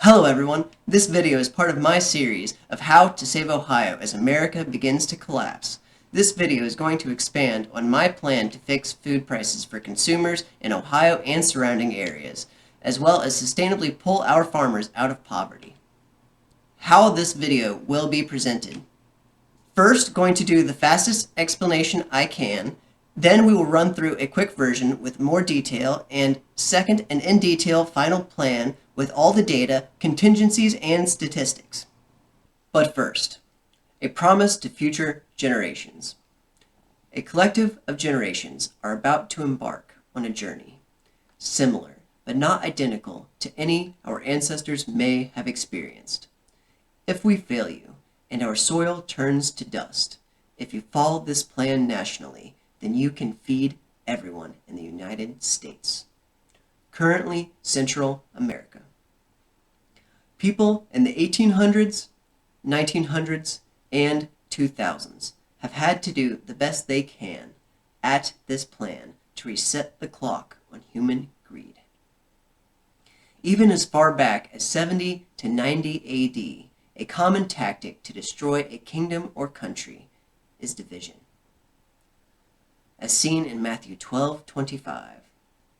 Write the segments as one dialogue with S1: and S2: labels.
S1: Hello everyone, this video is part of my series of How to Save Ohio as America Begins to Collapse. This video is going to expand on my plan to fix food prices for consumers in Ohio and surrounding areas, as well as sustainably pull our farmers out of poverty. How this video will be presented. First, going to do the fastest explanation I can. Then we will run through a quick version with more detail, and second, an in-detail final plan with all the data, contingencies, and statistics. But first, a promise to future generations. A collective of generations are about to embark on a journey, similar but not identical to any our ancestors may have experienced. If we fail you, and our soil turns to dust, if you follow this plan nationally, then you can feed everyone in the United States. Currently, Central America. People in the 1800s, 1900s, and 2000s have had to do the best they can at this plan to reset the clock on human greed. Even as far back as 70 to 90 AD, a common tactic to destroy a kingdom or country is division. As seen in Matthew 12:25,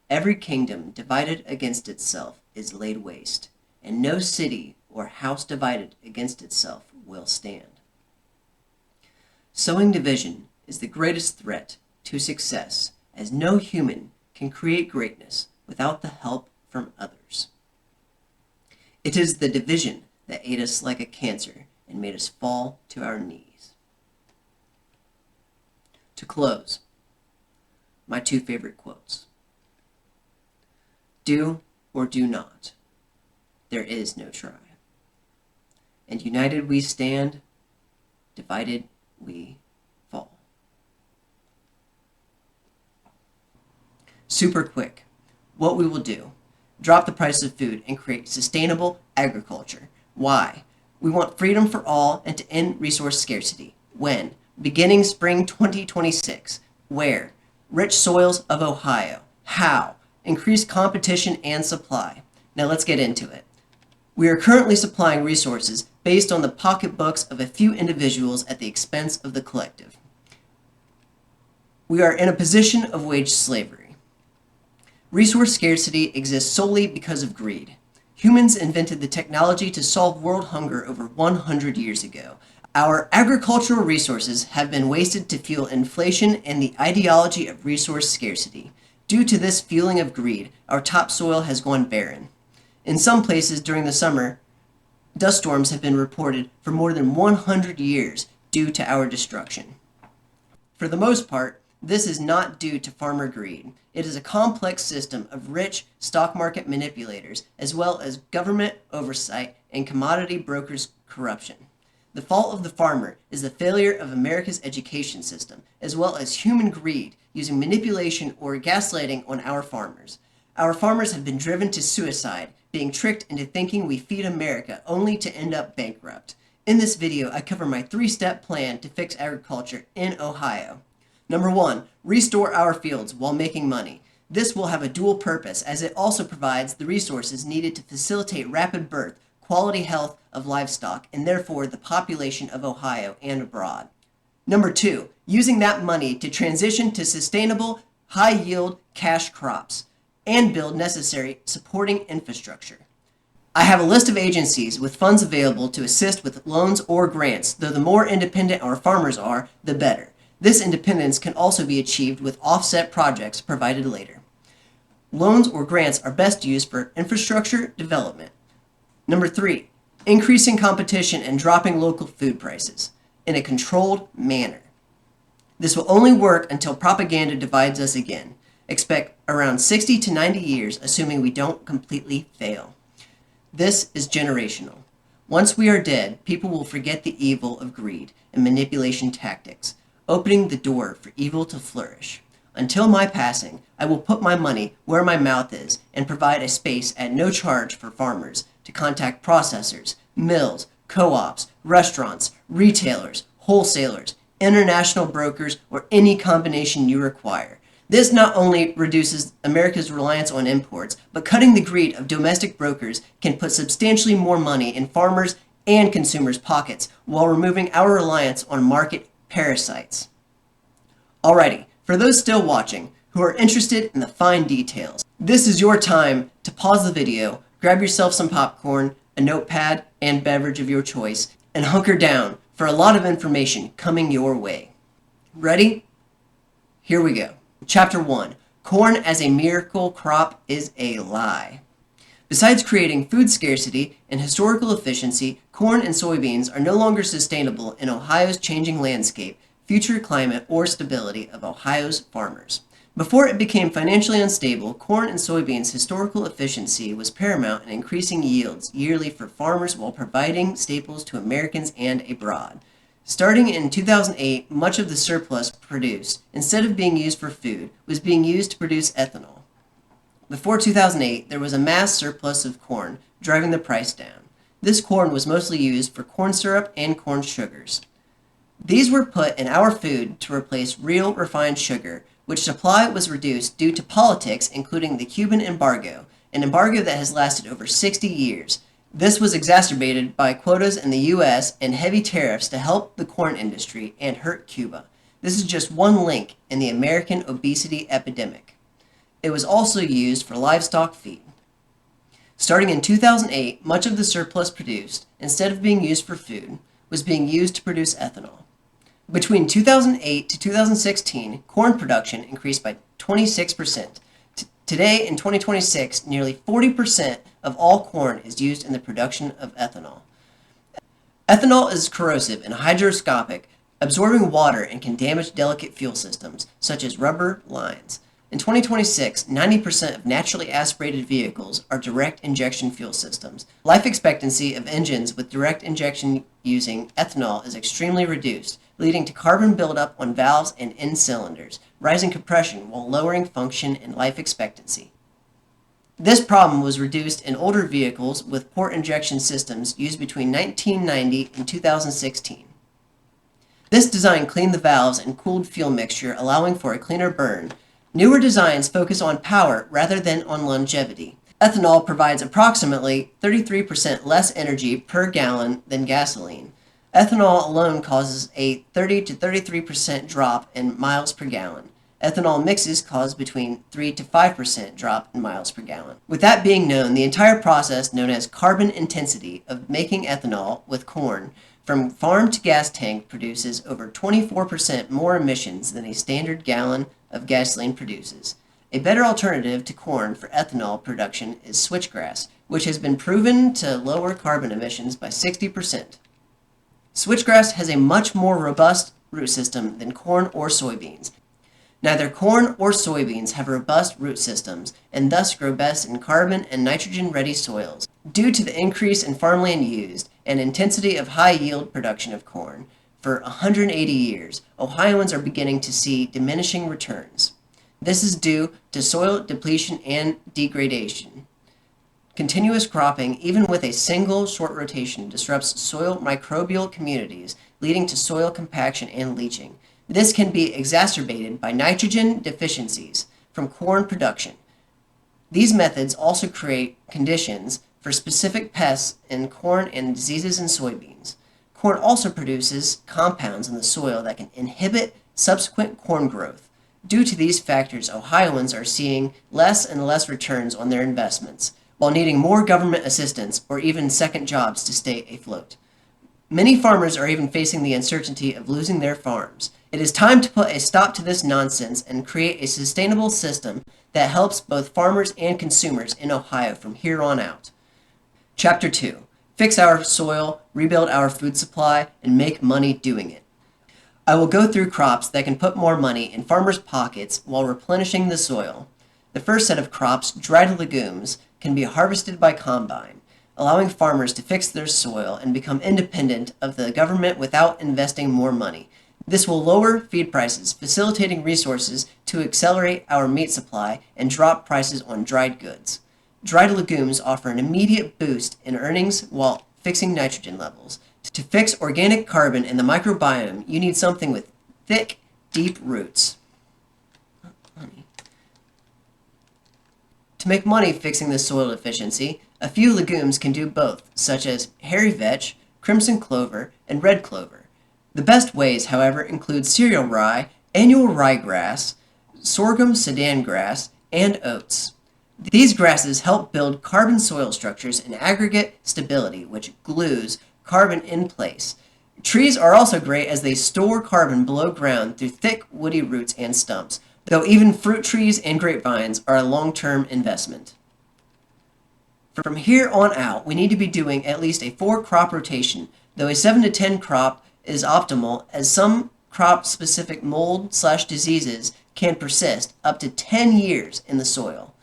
S1: every kingdom divided against itself is laid waste, and no city or house divided against itself will stand. Sowing division is the greatest threat to success, as no human can create greatness without the help from others. It is the division that ate us like a cancer and made us fall to our knees. To close, my two favorite quotes. Do or do not. There is no try. And united we stand, divided we fall. Super quick. What we will do. Drop the price of food and create sustainable agriculture. Why? We want freedom for all and to end resource scarcity. When? Beginning spring 2026. Where? Rich soils of Ohio. How? Increase competition and supply. Now let's get into it. We are currently supplying resources based on the pocketbooks of a few individuals at the expense of the collective. We are in a position of wage slavery. Resource scarcity exists solely because of greed. Humans invented the technology to solve world hunger over 100 years ago. Our agricultural resources have been wasted to fuel inflation and the ideology of resource scarcity. Due to this fueling of greed, our topsoil has gone barren. In some places during the summer, dust storms have been reported for more than 100 years due to our destruction. For the most part, this is not due to farmer greed. It is a complex system of rich stock market manipulators, as well as government oversight and commodity brokers' corruption. The fault of the farmer is the failure of America's education system, as well as human greed using manipulation or gaslighting on our farmers. Our farmers have been driven to suicide, being tricked into thinking we feed America only to end up bankrupt. In this video, I cover my 3-step plan to fix agriculture in Ohio. Number 1, restore our fields while making money. This will have a dual purpose, as it also provides the resources needed to facilitate rapid birth, quality health of livestock, and therefore the population of Ohio and abroad. Number 2, using that money to transition to sustainable, high-yield cash crops and build necessary supporting infrastructure. I have a list of agencies with funds available to assist with loans or grants, though the more independent our farmers are, the better. This independence can also be achieved with offset projects provided later. Loans or grants are best used for infrastructure development. Number 3, increasing competition and dropping local food prices in a controlled manner. This will only work until propaganda divides us again. Expect around 60 to 90 years, assuming we don't completely fail. This is generational. Once we are dead, people will forget the evil of greed and manipulation tactics, opening the door for evil to flourish. Until my passing, I will put my money where my mouth is and provide a space at no charge for farmers to contact processors, mills, co-ops, restaurants, retailers, wholesalers, international brokers, or any combination you require. This not only reduces America's reliance on imports, but cutting the greed of domestic brokers can put substantially more money in farmers and consumers' pockets while removing our reliance on market parasites. Alrighty, for those still watching who are interested in the fine details, this is your time to pause the video, grab yourself some popcorn, a notepad, and beverage of your choice, and hunker down for a lot of information coming your way. Ready? Here we go. Chapter 1. Corn as a miracle crop is a lie. Besides creating food scarcity and historical efficiency, corn and soybeans are no longer sustainable in Ohio's changing landscape, future climate, or stability of Ohio's farmers. Before it became financially unstable, corn and soybeans' historical efficiency was paramount in increasing yields yearly for farmers while providing staples to Americans and abroad. Starting in 2008, much of the surplus produced, instead of being used for food, was being used to produce ethanol. Before 2008, there was a mass surplus of corn, driving the price down. This corn was mostly used for corn syrup and corn sugars. These were put in our food to replace real refined sugar, which supply was reduced due to politics, including the Cuban embargo, an embargo that has lasted over 60 years. This was exacerbated by quotas in the U.S. and heavy tariffs to help the corn industry and hurt Cuba. This is just one link in the American obesity epidemic. It was also used for livestock feed. Starting in 2008, much of the surplus produced, instead of being used for food, was being used to produce ethanol. Between 2008 to 2016, corn production increased by 26%. Today, in 2026, nearly 40% of all corn is used in the production of ethanol. Ethanol is corrosive and hygroscopic, absorbing water and can damage delicate fuel systems, such as rubber lines. In 2026, 90% of naturally aspirated vehicles are direct injection fuel systems. Life expectancy of engines with direct injection using ethanol is extremely reduced, leading to carbon buildup on valves and in cylinders, rising compression while lowering function and life expectancy. This problem was reduced in older vehicles with port injection systems used between 1990 and 2016. This design cleaned the valves and cooled fuel mixture, allowing for a cleaner burn. Newer designs focus on power rather than on longevity. Ethanol provides approximately 33% less energy per gallon than gasoline. Ethanol alone causes a 30 to 33% drop in miles per gallon. Ethanol mixes cause between 3 to 5% drop in miles per gallon. With that being known, the entire process known as carbon intensity of making ethanol with corn from farm to gas tank produces over 24% more emissions than a standard gallon of gasoline produces. A better alternative to corn for ethanol production is switchgrass, which has been proven to lower carbon emissions by 60%. Switchgrass has a much more robust root system than corn or soybeans. Neither corn or soybeans have robust root systems and thus grow best in carbon and nitrogen-ready soils. Due to the increase in farmland used and intensity of high-yield production of corn, for 180 years, Ohioans are beginning to see diminishing returns. This is due to soil depletion and degradation. Continuous cropping, even with a single short rotation, disrupts soil microbial communities, leading to soil compaction and leaching. This can be exacerbated by nitrogen deficiencies from corn production. These methods also create conditions for specific pests in corn and diseases in soybeans. Corn also produces compounds in the soil that can inhibit subsequent corn growth. Due to these factors, Ohioans are seeing less and less returns on their investments, while needing more government assistance or even second jobs to stay afloat. Many farmers are even facing the uncertainty of losing their farms. It is time to put a stop to this nonsense and create a sustainable system that helps both farmers and consumers in Ohio from here on out. Chapter 2. Fix our soil, rebuild our food supply, and make money doing it. I will go through crops that can put more money in farmers' pockets while replenishing the soil. The first set of crops, dried legumes, can be harvested by combine, allowing farmers to fix their soil and become independent of the government without investing more money. This will lower feed prices, facilitating resources to accelerate our meat supply and drop prices on dried goods. Dried legumes offer an immediate boost in earnings while fixing nitrogen levels. To fix organic carbon in the microbiome, you need something with thick, deep roots. Honey. To make money fixing this soil deficiency, a few legumes can do both, such as hairy vetch, crimson clover, and red clover. The best ways, however, include cereal rye, annual ryegrass, sorghum sudan grass, and oats. These grasses help build carbon soil structures and aggregate stability, which glues carbon in place. Trees are also great as they store carbon below ground through thick woody roots and stumps, though even fruit trees and grapevines are a long-term investment. From here on out, we need to be doing at least a 4-crop rotation, though a 7 to 10 crop is optimal as some crop-specific mold/diseases can persist up to 10 years in the soil.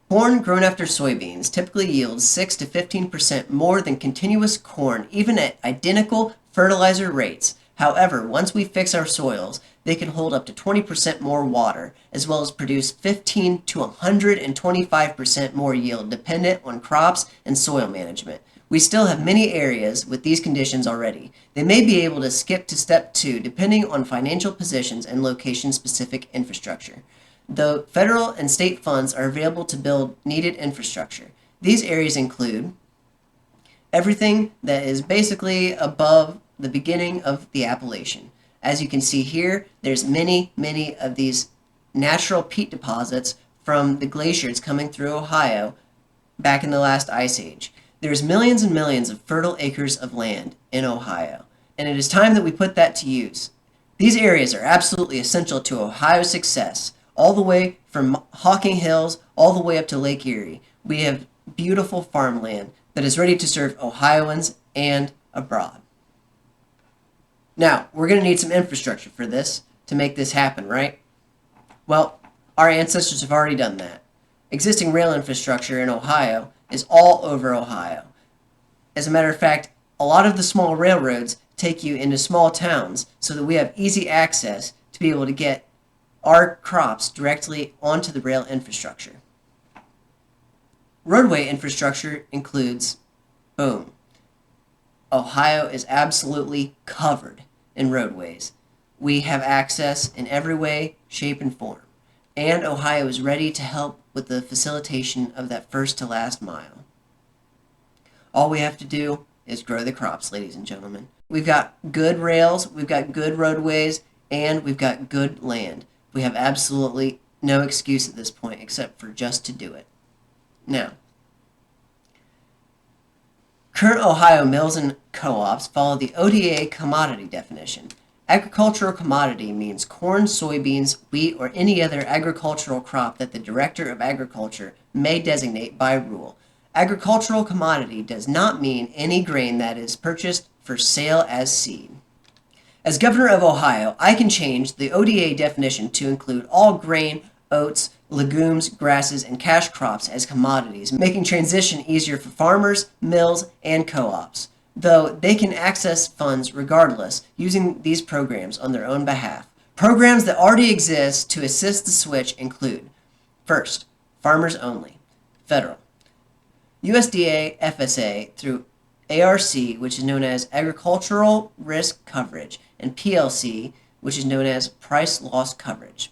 S1: Corn grown after soybeans typically yields 6 to 15% more than continuous corn, even at identical fertilizer rates. However, once we fix our soils, they can hold up to 20% more water, as well as produce 15 to 125% more yield, dependent on crops and soil management. We still have many areas with these conditions already. They may be able to skip to step 2 depending on financial positions and location-specific infrastructure, though federal and state funds are available to build needed infrastructure. These areas include everything that is basically above the beginning of the Appalachian. As you can see here, there's many of these natural peat deposits from the glaciers coming through Ohio back in the last ice age. There's millions and millions of fertile acres of land in Ohio, and it is time that we put that to use. These areas are absolutely essential to Ohio's success, all the way from Hocking Hills all the way up to Lake Erie. We have beautiful farmland that is ready to serve Ohioans and abroad. Now, we're going to need some infrastructure for this to make this happen, right? Well, our ancestors have already done that. Existing rail infrastructure in Ohio is all over Ohio. As a matter of fact, a lot of the small railroads take you into small towns so that we have easy access to be able to get our crops directly onto the rail infrastructure. Roadway infrastructure includes, boom, Ohio is absolutely covered in roadways. We have access in every way, shape, and form. And Ohio is ready to help with the facilitation of that first to last mile. All we have to do is grow the crops, ladies and gentlemen. We've got good rails, we've got good roadways, and we've got good land. We have absolutely no excuse at this point except for just to do it. Now, current Ohio mills and co-ops follow the ODA commodity definition. Agricultural commodity means corn, soybeans, wheat, or any other agricultural crop that the Director of Agriculture may designate by rule. Agricultural commodity does not mean any grain that is purchased for sale as seed. As Governor of Ohio, I can change the ODA definition to include all grain, oats, legumes, grasses, and cash crops as commodities, making transition easier for farmers, mills, and co-ops, though they can access funds regardless using these programs on their own behalf. Programs that already exist to assist the switch include, first, Farmers Only, federal, USDA FSA through ARC, which is known as Agricultural Risk Coverage, and PLC, which is known as Price Loss Coverage.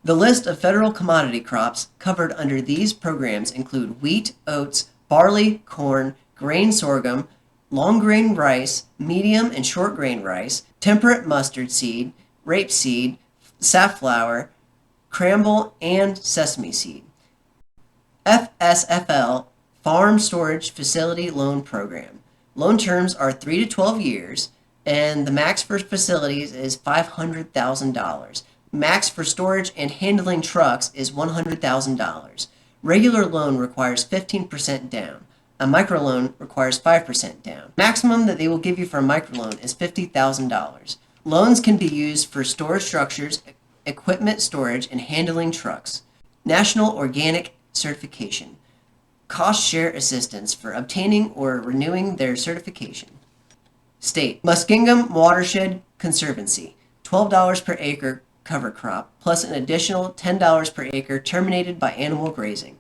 S1: The list of federal commodity crops covered under these programs include wheat, oats, barley, corn, grain sorghum, long grain rice, medium and short grain rice, temperate mustard seed, rapeseed, safflower, cranberry, and sesame seed. FSFL, Farm Storage Facility Loan Program. Loan terms are 3 to 12 years, and the max for facilities is $500,000. Max for storage and handling trucks is $100,000. Regular loan requires 15% down. A microloan requires 5% down. Maximum that they will give you for a microloan is $50,000. Loans can be used for storage structures, equipment storage, and handling trucks. National Organic Certification. Cost share assistance for obtaining or renewing their certification. State. Muskingum Watershed Conservancy. $12 per acre cover crop, plus an additional $10 per acre terminated by animal grazing.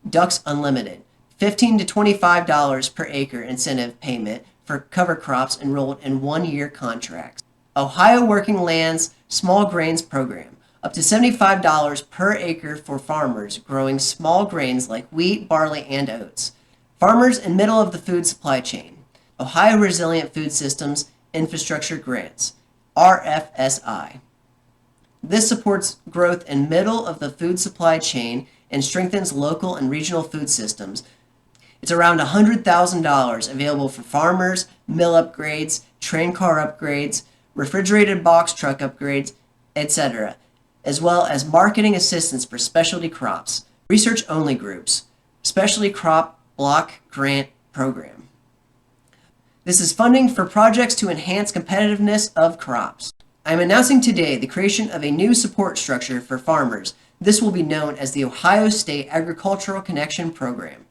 S1: Ducks Unlimited. $15 to $25 per acre incentive payment for cover crops enrolled in 1-year contracts. Ohio Working Lands Small Grains Program. up to $75 per acre for farmers growing small grains like wheat, barley, and oats. Farmers in middle of the food supply chain. Ohio Resilient Food Systems Infrastructure Grants, RFSI. This supports growth in middle of the food supply chain and strengthens local and regional food systems. It's around $100,000 available for farmers, mill upgrades, train car upgrades, refrigerated box truck upgrades, etc., as well as marketing assistance for specialty crops, research-only groups, specialty crop block grant program. This is funding for projects to enhance competitiveness of crops. I am announcing today the creation of a new support structure for farmers. This will be known as the Ohio State Agricultural Connection Program.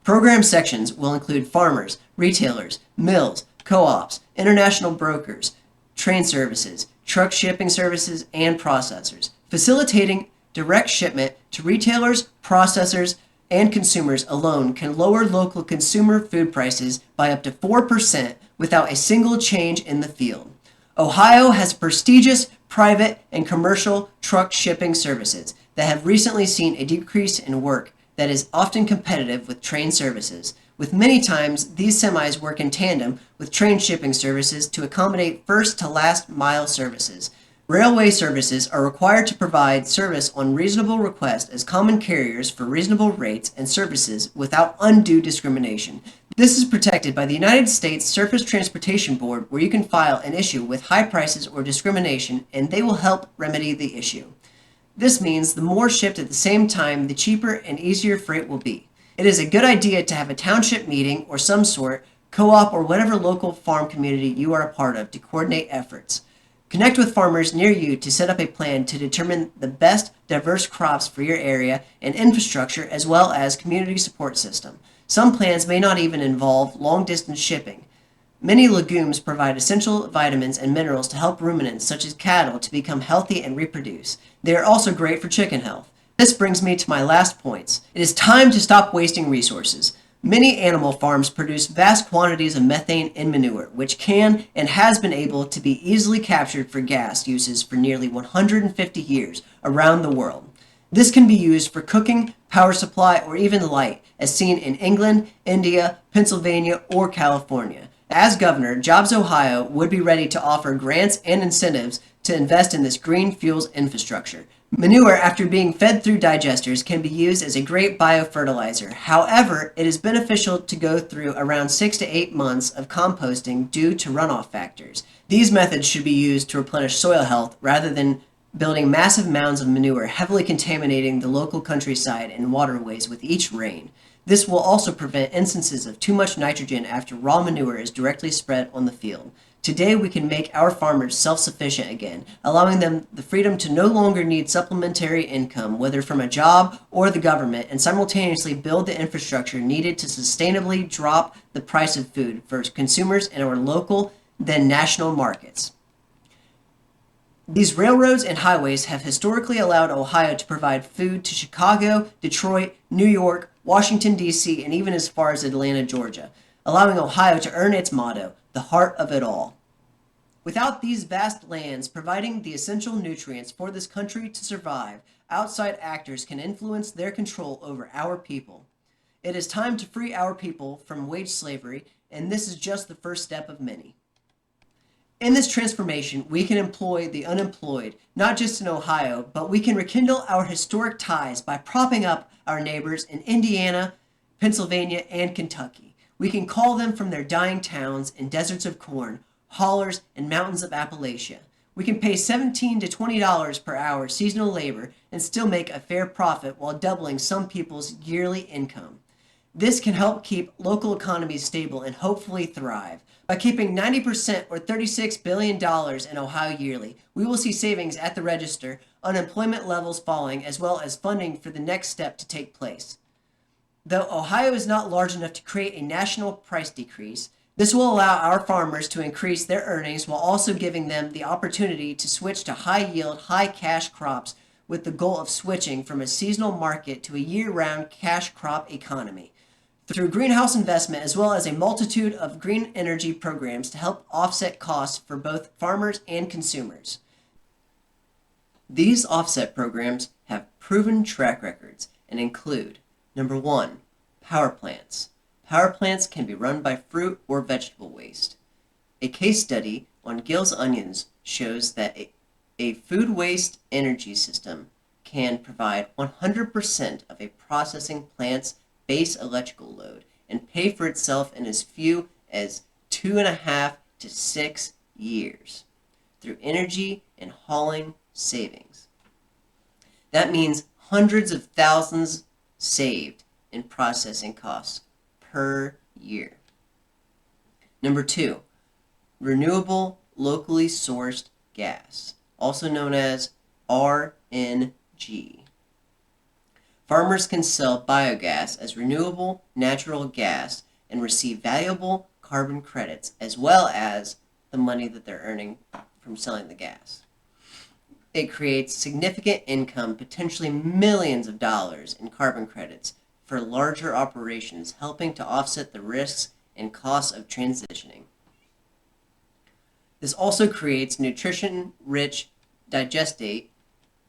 S1: Program sections will include farmers, retailers, mills, co-ops, international brokers, train services, truck shipping services, and processors, facilitating direct shipment to retailers, processors, and consumers alone can lower local consumer food prices by up to 4% without a single change in the field. Ohio has prestigious private and commercial truck shipping services that have recently seen a decrease in work that is often competitive with train services, with many times these semis work in tandem with train shipping services to accommodate first to last mile services. Railway services are required to provide service on reasonable request as common carriers for reasonable rates and services without undue discrimination. This is protected by the United States Surface Transportation Board, where you can file an issue with high prices or discrimination, and they will help remedy the issue. This means the more shipped at the same time, the cheaper and easier freight will be. It is a good idea to have a township meeting or some sort, co-op, or whatever local farm community you are a part of to coordinate efforts. Connect with farmers near you to set up a plan to determine the best diverse crops for your area and infrastructure, as well as community support system. Some plans may not even involve long-distance shipping. Many legumes provide essential vitamins and minerals to help ruminants such as cattle to become healthy and reproduce. They are also great for chicken health. This brings me to my last points. It is time to stop wasting resources. Many animal farms produce vast quantities of methane in manure, which can and has been able to be easily captured for gas uses for nearly 150 years around the world. This can be used for cooking, power supply, or even light, as seen in England, India, Pennsylvania, or California. As governor, Jobs Ohio would be ready to offer grants and incentives to invest in this green fuels infrastructure. Manure, after being fed through digesters, can be used as a great biofertilizer. However, it is beneficial to go through around 6 to 8 months of composting due to runoff factors. These methods should be used to replenish soil health rather than building massive mounds of manure, heavily contaminating the local countryside and waterways with each rain. This will also prevent instances of too much nitrogen after raw manure is directly spread on the field. Today, we can make our farmers self-sufficient again, allowing them the freedom to no longer need supplementary income, whether from a job or the government, and simultaneously build the infrastructure needed to sustainably drop the price of food for consumers in our local, then national markets. These railroads and highways have historically allowed Ohio to provide food to Chicago, Detroit, New York, Washington, D.C., and even as far as Atlanta, Georgia, allowing Ohio to earn its motto, the heart of it all. Without these vast lands providing the essential nutrients for this country to survive, outside actors can influence their control over our people. It is time to free our people from wage slavery, and this is just the first step of many. In this transformation, we can employ the unemployed, not just in Ohio, but we can rekindle our historic ties by propping up our neighbors in Indiana, Pennsylvania, and Kentucky. We can call them from their dying towns and deserts of corn, hollers, and mountains of Appalachia. We can pay $17 to $20 per hour seasonal labor and still make a fair profit while doubling some people's yearly income. This can help keep local economies stable and hopefully thrive. By keeping 90% or $36 billion in Ohio yearly, we will see savings at the register, unemployment levels falling, as well as funding for the next step to take place. Though Ohio is not large enough to create a national price decrease, this will allow our farmers to increase their earnings while also giving them the opportunity to switch to high-yield, high-cash crops with the goal of switching from a seasonal market to a year-round cash crop economy. Through greenhouse investment as well as a multitude of green energy programs to help offset costs for both farmers and consumers. These offset programs have proven track records and include: number 1, power plants. Power plants can be run by fruit or vegetable waste. A case study on Gill's onions shows that a food waste energy system can provide 100% of a processing plant's base electrical load and pay for itself in as few as 2.5 to 6 years through energy and hauling savings. That means hundreds of thousands saved in processing costs per year. Number 2, renewable locally sourced gas, also known as RNG. Farmers can sell biogas as renewable natural gas and receive valuable carbon credits as well as the money that they're earning from selling the gas. It creates significant income, potentially millions of dollars in carbon credits for larger operations, helping to offset the risks and costs of transitioning. This also creates nutrition-rich digestate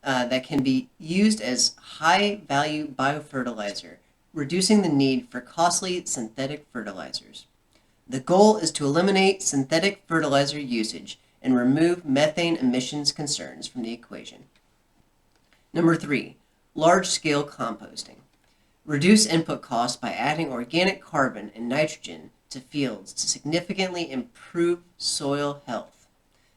S1: that can be used as high-value biofertilizer, reducing the need for costly synthetic fertilizers. The goal is to eliminate synthetic fertilizer usage and remove methane emissions concerns from the equation. Number 3, large-scale composting. Reduce input costs by adding organic carbon and nitrogen to fields to significantly improve soil health.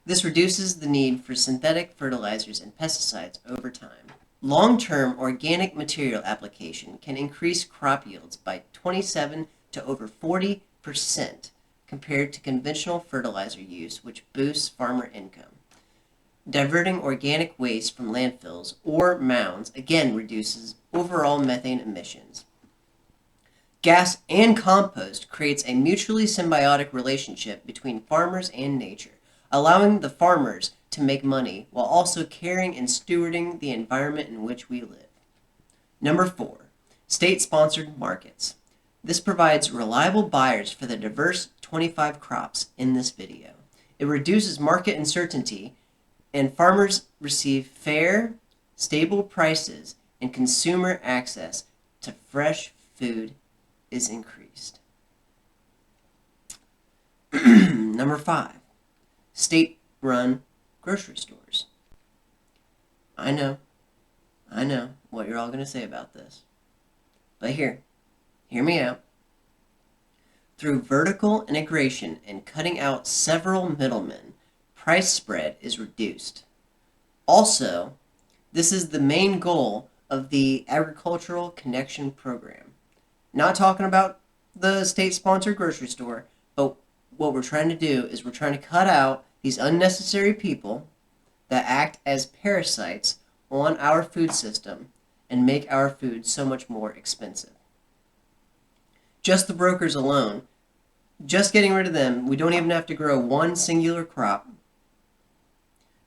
S1: This reduces the need for synthetic fertilizers and pesticides over time. Long-term organic material application can increase crop yields by 27 to over 40% compared to conventional fertilizer use, which boosts farmer income. Diverting organic waste from landfills or mounds again reduces overall methane emissions. Gas and compost creates a mutually symbiotic relationship between farmers and nature, allowing the farmers to make money while also caring and stewarding the environment in which we live. Number 4, state-sponsored markets. This provides reliable buyers for the diverse 25 crops in this video. It reduces market uncertainty, and farmers receive fair, stable prices, and consumer access to fresh food is increased. Number 5, state-run grocery stores. I know what you're all going to say about this. But hear me out. Through vertical integration and cutting out several middlemen, price spread is reduced. Also, this is the main goal of the Agricultural Connection Program. Not talking about the state-sponsored grocery store, but what we're trying to do is we're trying to cut out these unnecessary people that act as parasites on our food system and make our food so much more expensive. Just the brokers alone, just getting rid of them, we don't even have to grow one singular crop,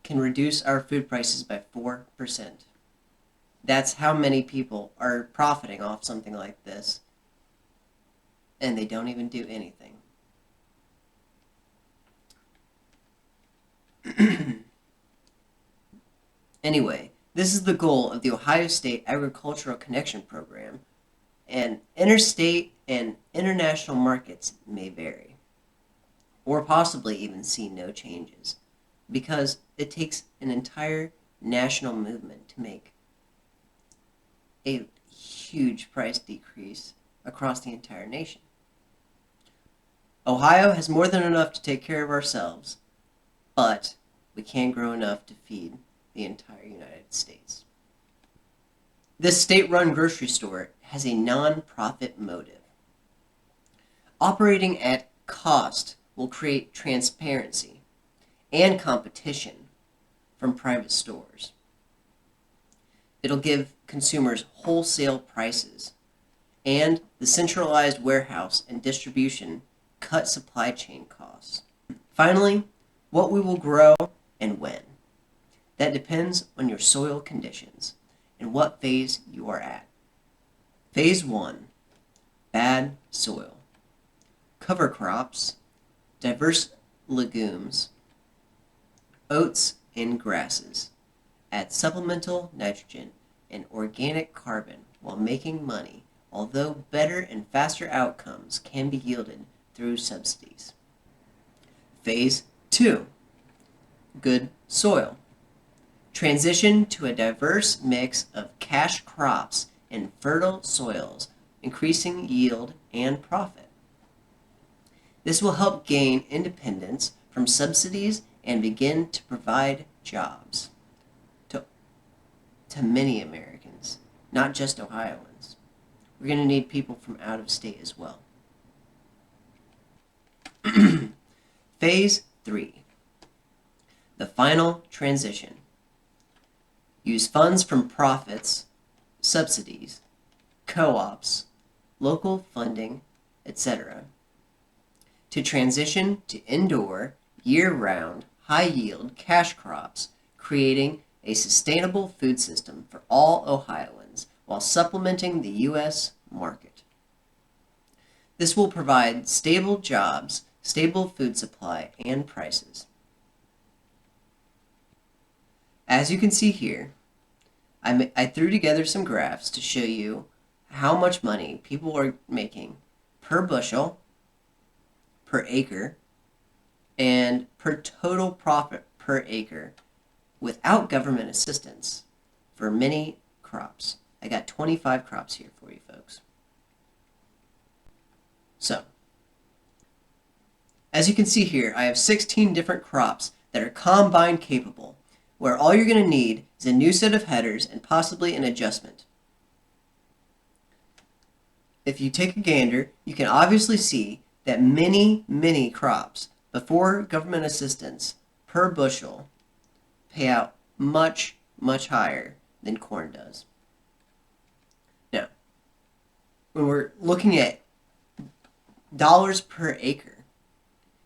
S1: can reduce our food prices by 4%. That's how many people are profiting off something like this, and they don't even do anything. Anyway, this is the goal of the Ohio State Agricultural Connection Program, and interstate and international markets may vary, or possibly even see no changes, because it takes an entire national movement to make a huge price decrease across the entire nation. Ohio has more than enough to take care of ourselves, but we can't grow enough to feed the entire United States. This state-run grocery store has a non-profit motive. Operating at cost will create transparency and competition from private stores. It'll give consumers wholesale prices, and the centralized warehouse and distribution cut supply chain costs. Finally, what we will grow and when. That depends on your soil conditions and what phase you are at. Phase 1, bad soil. Cover crops, diverse legumes, oats and grasses. add supplemental nitrogen and organic carbon while making money, although better and faster outcomes can be yielded through subsidies. Phase 2. Good soil. Transition to a diverse mix of cash crops in fertile soils, increasing yield and profit. This will help gain independence from subsidies and begin to provide jobs to many Americans, not just Ohioans. We're going to need people from out of state as well. Phase 3. The final transition. Use funds from profits, subsidies, co-ops, local funding, etc. to transition to indoor, year-round, high-yield cash crops, creating a sustainable food system for all Ohioans while supplementing the U.S. market. This will provide stable jobs, stable food supply, and prices. As you can see here, I threw together some graphs to show you how much money people are making per bushel, per acre, and per total profit per acre without government assistance for many crops. I got 25 crops here for you folks. So, as you can see here, I have 16 different crops that are combine capable, where all you're going to need is a new set of headers and possibly an adjustment. If you take a gander, you can obviously see that many crops before government assistance per bushel pay out much higher than corn does. Now, when we're looking at dollars per acre,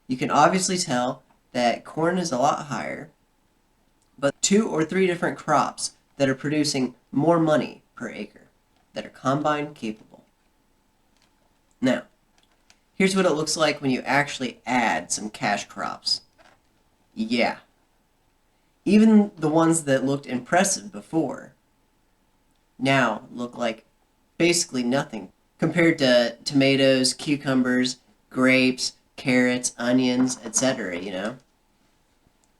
S1: you can obviously tell that corn is a lot higher, but 2 or 3 different crops that are producing more money per acre that are combine capable. Now, here's what it looks like when you actually add some cash crops. Yeah. Even the ones that looked impressive before now look like basically nothing compared to tomatoes, cucumbers, grapes, carrots, onions, etc., you know?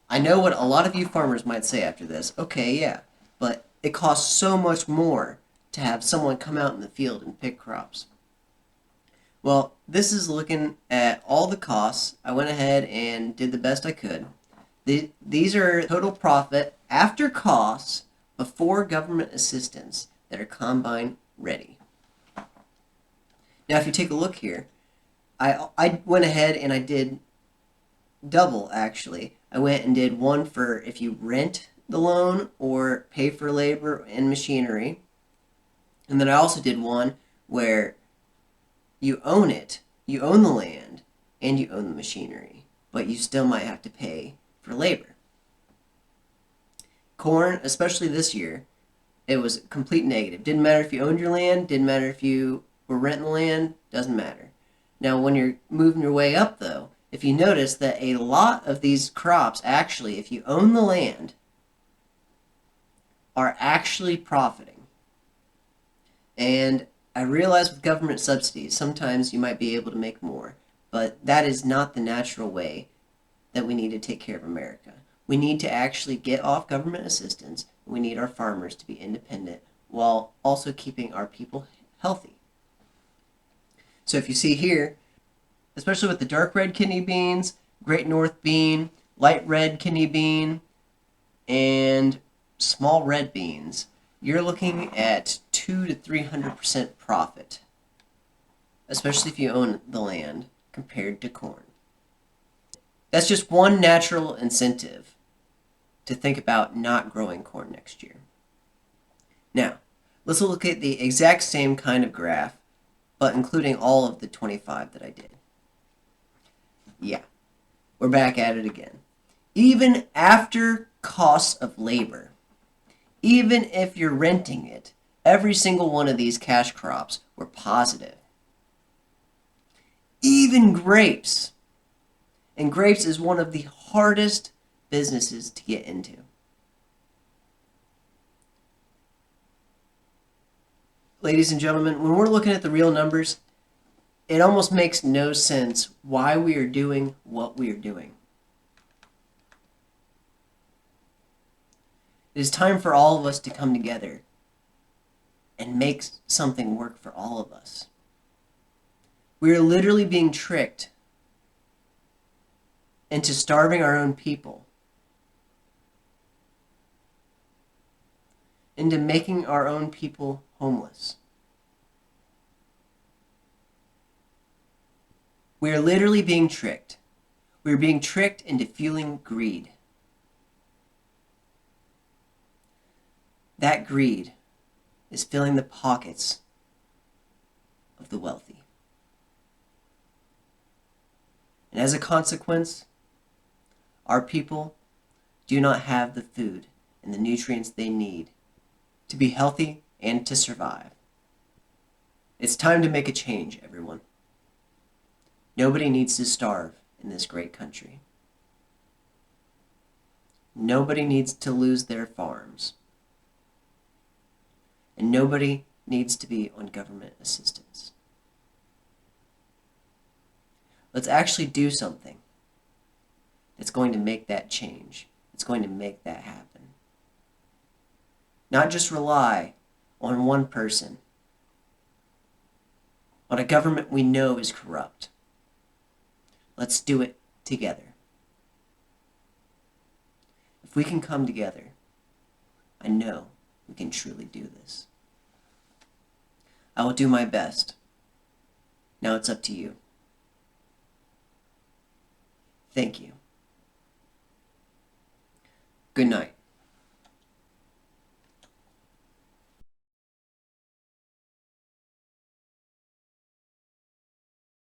S1: I know what a lot of you farmers might say after this. Okay, yeah, but it costs so much more to have someone come out in the field and pick crops. Well, this is looking at all the costs. I went ahead and did the best I could. These are total profit after costs before government assistance that are combine ready. Now, if you take a look here, I went ahead and I did double, actually. I went and did one for if you rent the loan or pay for labor and machinery. And then I also did one where you own it, you own the land, and you own the machinery, but you still might have to pay for labor. Corn, especially this year, it was a complete negative. Didn't matter if you owned your land, didn't matter if you were renting the land, doesn't matter. Now, when you're moving your way up, though, if you notice that a lot of these crops, actually, if you own the land, are actually profiting. And I realize with government subsidies, sometimes you might be able to make more, but that is not the natural way that we need to take care of America. We need to actually get off government assistance. We need our farmers to be independent while also keeping our people healthy. So if you see here, especially with the dark red kidney beans, Great North bean, light red kidney bean, and small red beans, you're looking at 200 to 300% profit, especially if you own the land compared to corn. That's just one natural incentive to think about not growing corn next year. Now, let's look at the exact same kind of graph, but including all of the 25 that I did. Yeah, we're back at it again. Even after costs of labor, even if you're renting it, every single one of these cash crops were positive. Even grapes. And grapes is one of the hardest businesses to get into. ladies and gentlemen, when we're looking at the real numbers, it almost makes no sense why we are doing what we are doing. It is time for all of us to come together and make something work for all of us. We are literally being tricked into starving our own people, into making our own people homeless. We are literally being tricked. We are being tricked into fueling greed. That greed is filling the pockets of the wealthy. And as a consequence, our people do not have the food and the nutrients they need to be healthy and to survive. It's time to make a change, everyone. Nobody needs to starve in this great country. Nobody needs to lose their farms. And nobody needs to be on government assistance. Let's actually do something that's going to make that change. It's going to make that happen. Not just rely on one person, on a government we know is corrupt. Let's do it together. If we can come together, I know we can truly do this. I will do my best. Now it's up to you. Thank you. Good night.